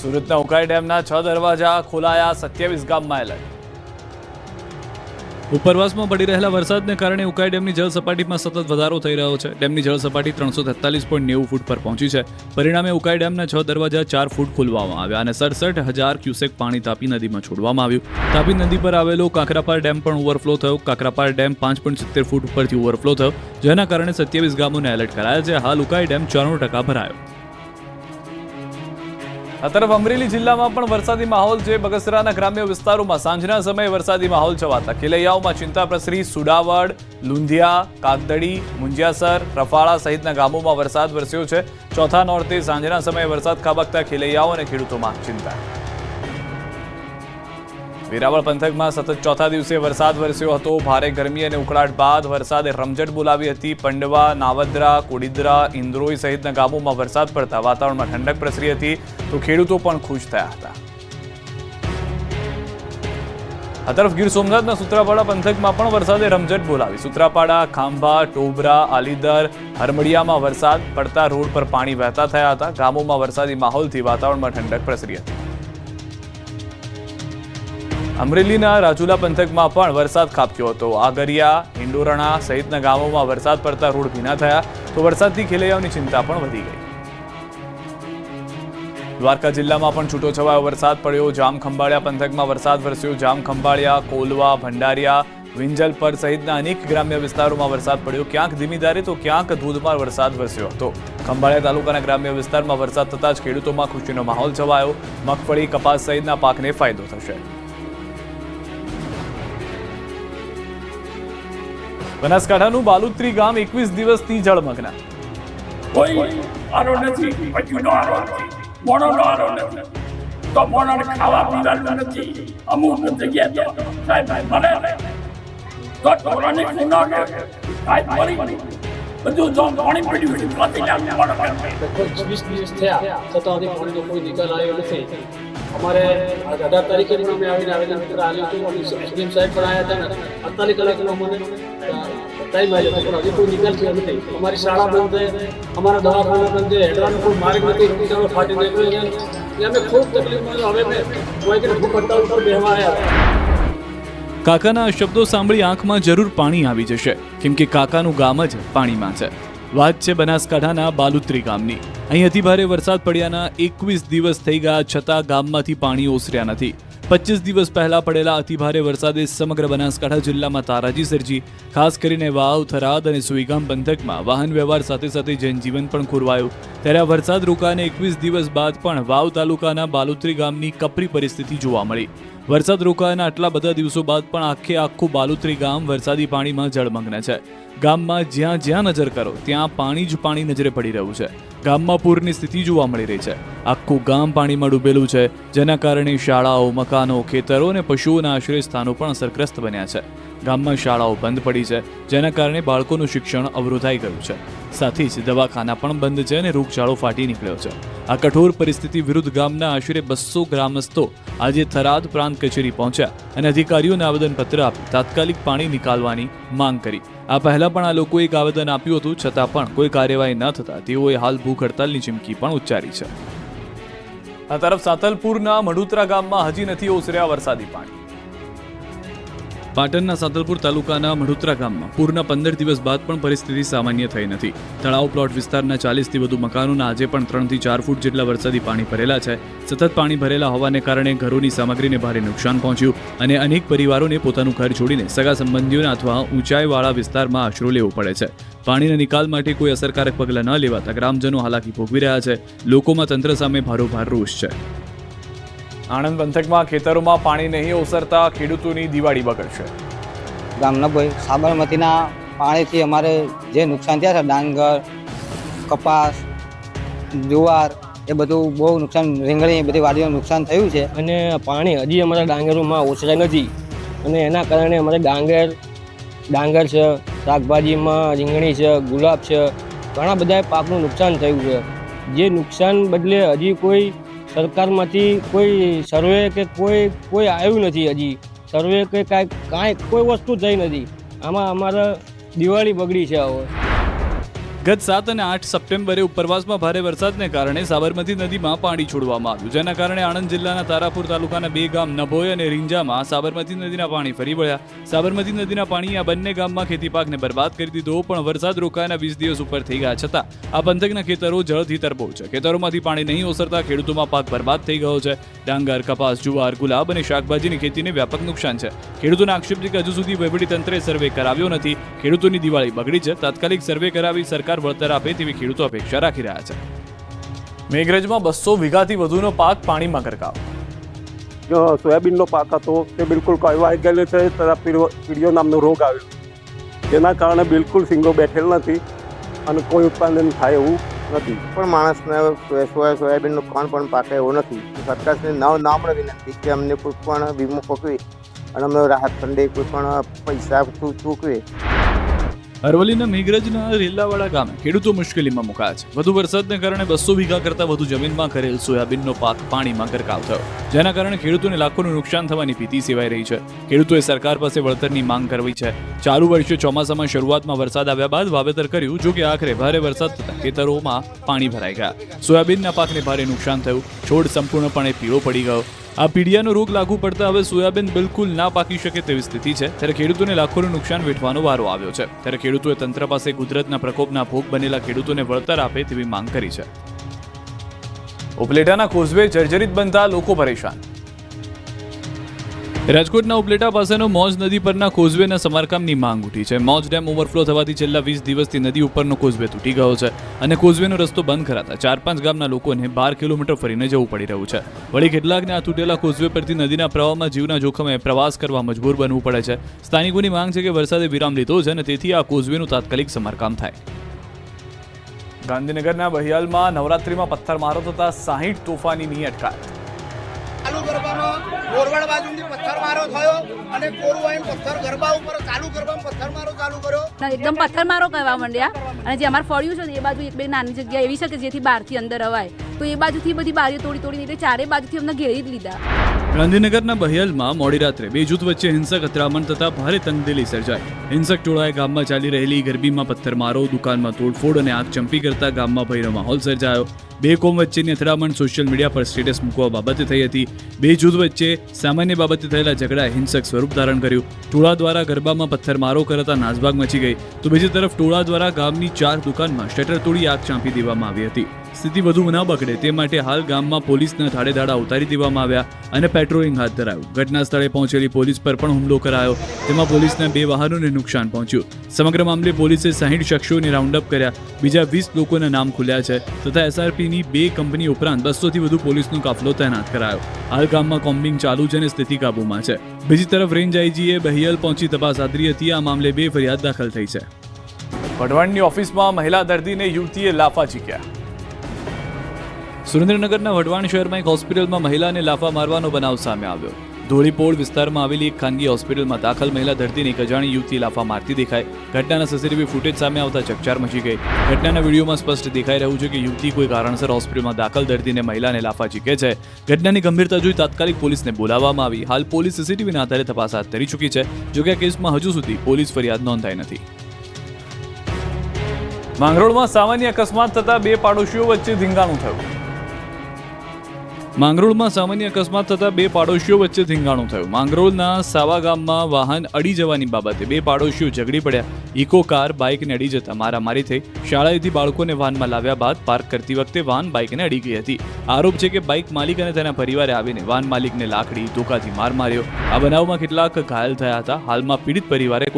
સુરતના ઉકાઈ ડેમના 6 દરવાજા ખોલાયા, 27 ગામમાં એલર્ટ. ઉપરવાસમાં પડી રહેલા વરસાદને કારણે ઉકાઈ ડેમની જળ સપાટીમાં સતત વધારો થઈ રહ્યો છે. ડેમની જળ સપાટી 343.90 ફૂટ પર પહોંચી છે. પરિણામે ઉકાઈ ડેમના 6 દરવાજા 4 ફૂટ ખોલવામાં આવ્યા અને 67,000 ક્યુસેક પાણી તાપી નદીમાં છોડવામાં આવ્યું. તાપી નદી પર આવેલો કાકરાપાર ડેમ પણ ઓવરફ્લો થયો. કાકરાપાર ડેમ 5.70 ફૂટ ઉપરથી ઓવરફ્લો થયો, જેના કારણે 27 ગામોને એલર્ટ કરાયા છે. હાલ ઉકાઈ ડેમ 94% ભરાયો. આ તરફ અમરેલી જિલ્લામાં પણ વરસાદી માહોલ છે. બગસરાના ગ્રામ્ય વિસ્તારોમાં સાંજના સમયે વરસાદી માહોલ છવાતા ખેલૈયાઓમાં ચિંતા પ્રસરી. સુડાવડ, લુંધિયા, કાગદડી, મુંજિયાસર, રફાળા સહિતના ગામોમાં વરસાદ વરસ્યો છે. ચોથા નોરતે સાંજના સમયે વરસાદ ખાબકતા ખેલૈયાઓ અને ખેડૂતોમાં ચિંતા. વેરાવળ પંથકમાં સતત ચોથા દિવસે વરસાદ વરસ્યો હતો. ભારે ગરમી અને ઉકળાટ બાદ વરસાદે રમઝટ બોલાવી હતી. પંડવા, નાવદ્રા, કોડીદરા, ઇન્દ્રોઈ સહિતના ગામોમાં વરસાદ પડતા વાતાવરણમાં ઠંડક પ્રસરી હતી, તો ખેડૂતો પણ ખુશ થયા હતા. આ તરફ ગીર સોમનાથના સૂત્રાપાડા પંથકમાં પણ વરસાદે રમઝટ બોલાવી. સૂત્રાપાડા, ખાંભા, ટોબરા, આલીદર, હરમડિયામાં વરસાદ પડતા રોડ પર પાણી વહેતા થયા હતા. ગામોમાં વરસાદી માહોલથી વાતાવરણમાં ઠંડક પ્રસરી હતી. અમરેલીના રાજુલા પંથકમાં પણ વરસાદ ખાબક્યો હતો. આગરિયા, હિંડોરણા સહિતના ગામોમાં વરસાદ પડતા રોડ ભીના થયા, તો વરસાદથી ખેલૈયાઓની ચિંતા પણ વધી ગઈ. દ્વારકા જિલ્લામાં પણ છૂટોછવાયો વરસાદ પડ્યો. જામખંભાળિયા પંથકમાં વરસાદ વરસ્યો. જામખંભાળિયા, કોલવા, ભંડારિયા, વિંજલપર સહિતના અનેક ગ્રામ્ય વિસ્તારોમાં વરસાદ પડ્યો. ક્યાંક ધીમી ધારે તો ક્યાંક ધોધમાર વરસાદ વરસ્યો હતો. ખંભાળિયા તાલુકાના ગ્રામ્ય વિસ્તારમાં વરસાદ થતાં જ ખેડૂતોમાં ખુશીનો માહોલ છવાયો. મગફળી, કપાસ સહિતના પાકને ફાયદો થશે. બનાસકાંઠાનું બાલુત્રી ગામ 21 દિવસથી જળમગ્ન. કોઈ આરો નથી, પછીનો આરો નથી, મોણોનો આરો નથી, તો મોણોને ખાવા પીવાનું નથી. અમુક જગ્યાએ તો સાહેબ મળે તો ઢોરાને ખૂના કે સાહેબ મરી બધું જો પાણી પડ્યું છે. 20 દિવસ થયા છતાં હજી પાણીનો કોઈ નિકાલ આવ્યો નથી. અમારે 18 તારીખે પણ અમે આવીને આવેદનપત્ર આપ્યું હતું. એસડીએમ સાહેબ પણ આવ્યા હતા ને 48 કલાકનો મને ટાઈમ આવ્યો હતો, પણ હજી કોઈ નિકાલ થયો નથી. અમારી શાળા બંધ છે, અમારા દવાખાના બંધ છે, હેડવાનો કોઈ માર્ગ નથી, રોગચાળો ફાટી નીકળ્યો છે. અમે ખૂબ તકલીફમાં હવે મેં કોઈ ભૂખ હડતાલ પર બેસવા આવ્યા. કાકાના આ શબ્દો સાંભળી આંખમાં જરૂર પાણી આવી જશે, કેમ કે કાકાનું ગામ જ પાણીમાં છે. વાત છે બનાસકાંઠાના બાલુત્રી ગામની. અહીં અતિભારે વરસાદ પડ્યાના 21 દિવસ થઈ ગયા છતાં ગામમાંથી પાણી ઓસર્યા નથી. 25 દિવસ પહેલા પડેલા અતિભારે વરસાદે સમગ્ર બનાસકાંઠા જિલ્લામાં તારાજી સર્જી. ખાસ કરીને વાવ, થરાદ અને સુઈગામ પંથકમાં વાહન વ્યવહાર સાથે સાથે જનજીવન પણ ખોરવાયું. ત્યારે આ વરસાદ રોકાને 21 દિવસ બાદ પણ વાવ તાલુકાના બાલુત્રી ગામની કપરી પરિસ્થિતિ જોવા મળી. વરસાદ રોકાયાના આટલા બધા દિવસો બાદ પણ આખું બાલુત્રી ગામ વરસાદી પાણીમાં જળમગ્ન છે. ગામમાં જ્યાં જ્યાં નજર કરો ત્યાં પાણી જ પાણી નજરે પડી રહ્યું છે. ગામમાં પૂરની સ્થિતિ જોવા મળી રહી છે. આખું ગામ પાણીમાં ડૂબેલું છે, જેના કારણે શાળાઓ, મકાનો, ખેતરો અને પશુઓના આશ્રય સ્થાનો પણ અસરગ્રસ્ત બન્યા છે. ગામમાં શાળાઓ બંધ પડી છે, જેના કારણે બાળકોનું શિક્ષણ અવરોધાઈ ગયું છે. સાથે જ દવાખાના પણ બંધ છે અને રોગચાળો ફાટી નીકળ્યો છે. આ કઠોર પરિસ્થિતિ વિરુદ્ધ ગામના આશરે 200 ગ્રામસ્થો આજે થરાદ પ્રાંત કચેરી પહોંચ્યા અને અધિકારીઓને આવેદનપત્ર આપી તાત્કાલિક પાણી નિકાલવાની માંગ કરી. આ પહેલા પણ આ લોકોએ એક આવેદન આપ્યું હતું, છતાં પણ કોઈ કાર્યવાહી ન થતા તેઓએ હાલ ભૂખ હડતાલની ચીમકી પણ ઉચ્ચારી છે. આ તરફ સાતલપુરના મઢુતરા ગામમાં હજી નથી ઓસર્યા વરસાદી પાણી. પાટણના સાતલપુર તાલુકાના મઢુતરા ગામમાં પૂરના 15 દિવસ બાદ પણ પરિસ્થિતિ સામાન્ય થઈ નથી. તળાવ પ્લોટ વિસ્તારના 40થી વધુ મકાનોના આજે પણ 3 થી 4 ફૂટ જેટલા વરસાદી પાણી ભરેલા છે. સતત પાણી ભરેલા હોવાને કારણે ઘરોની સામગ્રીને ભારે નુકસાન પહોંચ્યું અને અનેક પરિવારોને પોતાનું ઘર છોડીને સગા સંબંધીઓના અથવા ઊંચાઈવાળા વિસ્તારમાં આશરો લેવો પડે છે. પાણીના નિકાલ માટે કોઈ અસરકારક પગલાં ન લેવાતા ગ્રામજનો હાલાકી ભોગવી રહ્યા છે. લોકોમાં તંત્ર સામે ભારોભાર રોષ છે. આણંદ પંથકમાં ખેતરોમાં પાણી નહીં ઓસરતા ખેડૂતોની દિવાળી બગડશે. ગામના ભાઈ સાબરમતીના પાણીથી અમારે જે નુકસાન થયા છે, ડાંગર, કપાસ, જુવાર, એ બધું બહુ નુકસાન, રીંગણી, એ બધી વાડીઓનું નુકસાન થયું છે. અને પાણી હજી અમારા ડાંગરોમાં ઓછા નથી અને એના કારણે અમારે ડાંગર છે, શાકભાજીમાં રીંગણી છે, ગુલાબ છે, ઘણા બધા પાકનું નુકસાન થયું છે. જે નુકસાન બદલે હજી કોઈ સરકારમાંથી કોઈ સર્વે કે કોઈ આવ્યું નથી. હજી સર્વે કે કાંઈ કોઈ વસ્તુ થઈ નથી. આમાં અમારે દિવાળી બગડી છે. હવે ગત 7 અને 8 સપ્ટેમ્બરે ઉપરવાસમાં ભારે વરસાદને કારણે સાબરમતી નદીમાં પાણી છોડવામાં આવ્યું, જેના કારણે આણંદ જિલ્લાના તારાપુર તાલુકાના 2 ગામ નભોઈ અને રીંજામાં સાબરમતી નદીના પાણી ફરી વળ્યા. સાબરમતી નદીના પાણી આ બંને ગામમાં ખેતી પાકને બરબાદ કરી દીધો, પણ વરસાદ રોકાયાના 20 દિવસ ઉપર થઈ ગયા છતાં આ પંથકના ખેતરો જળથી તરબોળ છે. ખેતરોમાંથી પાણી નહીં ઓસરતા ખેડૂતોમાં પાક બરબાદ થઈ ગયો છે. ડાંગર, કપાસ, જુવાર, ગુલાબ અને શાકભાજીની ખેતીને વ્યાપક નુકસાન છે. ખેડૂતોના આક્ષેપ છે કે હજુ સુધી વહીવટીતંત્રે સર્વે કરાવ્યો નથી. ખેડૂતોની દિવાળી બગડી છે. તાત્કાલિક સર્વે કરાવી સરકાર વળતર આપે તેવી ખેડૂતો અપેક્ષા રાખી રહ્યા છે. મેઘરજમાં 200 વીઘાથી વધુનો પાક પાણીમાં ગરકાવ. જો સોયાબીનનો પાક હતો તે બિલકુલ કળવાઈ ગયેલો છે તથા પીળીઓ નામનો રોગ આવ્યો, જેના કારણે બિલકુલ સિંગો બેઠેલ નથી અને કોઈ ઉત્પાદન થાય એવું નથી. પણ માણસને સોયાબીનનું કોણ પણ પાકે એવું નથી. સરકારશ્રી નમ્ર વિનંતી કે અમને કોઈ પણ વીમો પકવી અને અમને રાહત ફંડે કોઈ પણ પૈસા ચૂકવે. અરવલ્લીના મેઘરજના રેલાવાડા ગામે ખેડૂતો મુશ્કેલીમાં મુકાયા છે. વધુ વરસાદને કારણે 200 વીઘા કરતાં વધુ જમીનમાં કરેલ સોયાબીનનો પાક પાણીમાં ગરકાવ થયો, જેના કારણે ખેડૂતોને લાખોનું નુકસાન થવાની ભીતિ સેવાઈ રહી છે. ખેડૂતોએ સરકાર પાસે વળતરની માંગ કરવી છે. ચાલુ વર્ષે ચોમાસામાં શરૂઆતમાં વરસાદ આવ્યા બાદ વાવેતર કર્યું, જો કે આખરે ભારે વરસાદ થતાં ખેતરોમાં પાણી ભરાઈ ગયા. સોયાબીનના પાકને ભારે નુકસાન થયું. છોડ સંપૂર્ણપણે પીળો પડી ગયો. આ પીડિયાનો રોગ લાગુ પડતા હવે સોયાબીન બિલકુલ ના પાકી શકે તેવી સ્થિતિ છે. ત્યારે ખેડૂતોને લાખોનું નુકસાન વેઠવાનો વારો આવ્યો છે. ત્યારે ખેડૂતોએ તંત્ર પાસે કુદરતના પ્રકોપના ભોગ બનેલા ખેડૂતોને વળતર આપે તેવી માંગ કરી છે. ઉપલેટાના કોઝવે જર્જરિત બનતા લોકો પરેશાન. રાજકોટના ઉપલેટા પાસેનો મોજ નદી પરના કોઝવેના સમારકામની માંગ ઉઠી છે. મોજ ડેમ ઓવરફ્લો થવાથી છેલ્લા 20 દિવસથી નદી ઉપરનો કોઝવે તૂટી ગયો છે અને કોઝવેનો રસ્તો બંધ કરાતા 4-5 ગામના લોકોને 12 કિલોમીટર ફરીને જવું પડી રહ્યું છે. વળી કેટલાકને આ તૂટેલા કોઝવે પરથી નદીના પ્રવાહમાં જીવના જોખમે પ્રવાસ કરવા મજબૂર બનવું પડે છે. સ્થાનિકોની માંગ છે કે વરસાદે વિરામ લીધો છે અને તેથી આ કોઝવેનું તાત્કાલિક સમારકામ થાય. ગાંધીનગરના બહિયાલમાં નવરાત્રીમાં પથ્થરમારો થતા 60 તોફાનીની અટકાયત. ચાલુ ગરબામાં કોરવડ બાજુથી પથ્થરમારો થયો અને કોરવાઈન પથ્થર ગરબા ઉપર ચાલુ ગરબામાં પથ્થરમારો ચાલુ કર્યો. એકદમ પથ્થરમારો કરવા માંડ્યા અને જે અમારે ફળ્યું છે ને એ બાજુ એક બે નાની જગ્યા એવી છે કે જેથી બહારથી અંદર અવાય, તો એ બાજુથી બધી બારીઓ તોડી એટલે ચારે બાજુથી અમને ઘેરી જ લીધા. ગાંધીનગરના બહિયાલમાં મોડી રાત્રે 2 જૂથ વચ્ચે હિંસક અથડામણ થતા ભારે તંગદિલી સર્જાઈ. હિંસક ટોળાએ ગામમાં ચાલી રહેલી ગરબીમાં પથ્થરમારો, દુકાનમાં તોડફોડ અને આગચંપી કરતા ગામમાં ભયનો માહોલ સર્જાયો. 2 કોમ વચ્ચેની અથડામણ સોશિયલ મીડિયા પર સ્ટેટસ મૂકવા બાબતે થઈ હતી. 2 જૂથ વચ્ચે સામાન્ય બાબતે થયેલા ઝઘડાએ હિંસક સ્વરૂપ ધારણ કર્યું. ટોળા દ્વારા ગરબામાં પથ્થરમારો કરતા નાસભાગ મચી ગઈ, તો બીજી તરફ ટોળા દ્વારા ગામની 4 દુકાનમાં શટર તોડી આગ ચાંપી દેવામાં આવી હતી. સ્થિતિ વધુ ન બગડે તે માટે હાલ ગામમાં પોલીસના ધાડે ઉતારી દેવામાં આવ્યા અને પેટ્રોલિંગ હાથ ધરાયું. ઘટના સ્થળે પહોંચેલી પોલીસ પર પણ હુમલો કરાયો. તેમાં પોલીસના 2 વાહનોને નુકસાન પહોંચ્યું. સમગ્ર મામલે પોલીસે 60 શખ્સોને રાઉન્ડ અપ કર્યા. બીજા 20 લોકોના નામ ખુલ્યા છે તથા એસઆરપીની 2 કંપની ઉપરાંત 200થી વધુ પોલીસનો કાફલો તૈનાત કરાયો. હાલ ગામમાં કોમ્બિંગ ચાલુ છે અને સ્થિતિ કાબૂમાં છે. બીજી તરફ રેન્જ આઈજીએ બહિયાલ પહોંચી તપાસ હાથ ધરી હતી. આ મામલે 2 ફરિયાદ દાખલ થઈ છે. વઢવાણની ઓફિસમાં મહિલા દર્દીને યુવતીએ લાફા ઝીક્યા. સુરેન્દ્રનગરના વઢવાણ શહેરમાં એક હોસ્પિટલમાં મહિલાને લાફા મારવાનો બનાવ સામે આવ્યો. ધોળીપોળ વિસ્તારમાં આવેલી એક ખાનગી હોસ્પિટલમાં દાખલ મહિલા દર્દીને એક અજાણી યુવતી લાફા મારતી દેખાય. ઘટનાના સીસીટીવી ફૂટેજ સામે આવતા ચકચાર મચી ગઈ. ઘટનાના વિડીયોમાં સ્પષ્ટ દેખાઈ રહ્યું છે કે યુવતી કોઈ કારણસર હોસ્પિટલમાં દાખલ દર્દીને મહિલાને લાફા ઝીકે છે. ઘટનાની ગંભીરતા જોઈ તાત્કાલિક પોલીસને બોલાવવામાં આવી. હાલ પોલીસ સીસીટીવીના આધારે તપાસ હાથ ધરી ચૂકી છે. જોકે આ કેસમાં હજુ સુધી પોલીસ ફરિયાદ નોંધાઈ નથી. માંગરોળમાં સામાન્ય અકસ્માત થતા 2 પાડોશીઓ વચ્ચે ધીંગાણું થયું. માંગરોળમાં સામાન્ય અકસ્માત થતા 2 પાડોશીઓ વચ્ચે ધીંગાણું થયું. માંગરોળના સાવા ગામમાં વાહન અડી જવાની બાબતે 2 પાડોશીઓ ઝઘડી પડ્યા. ઇકો કાર બાઇકને અડી જતા મારામારી થઈ. શાળાએથી બાળકોને વાનમાં લાવ્યા બાદ પાર્ક કરતી વખતે વાન બાઇકને અડી ગઈ હતી. આરોપ છે કે બાઇક માલિક અને તેના પરિવારે આવીને વાન માલિકને લાકડી ધોકાથી માર માર્યો. આ બનાવમાં કેટલાક ઘાયલ થયા હતા. હાલમાં પીડિત પરિવારે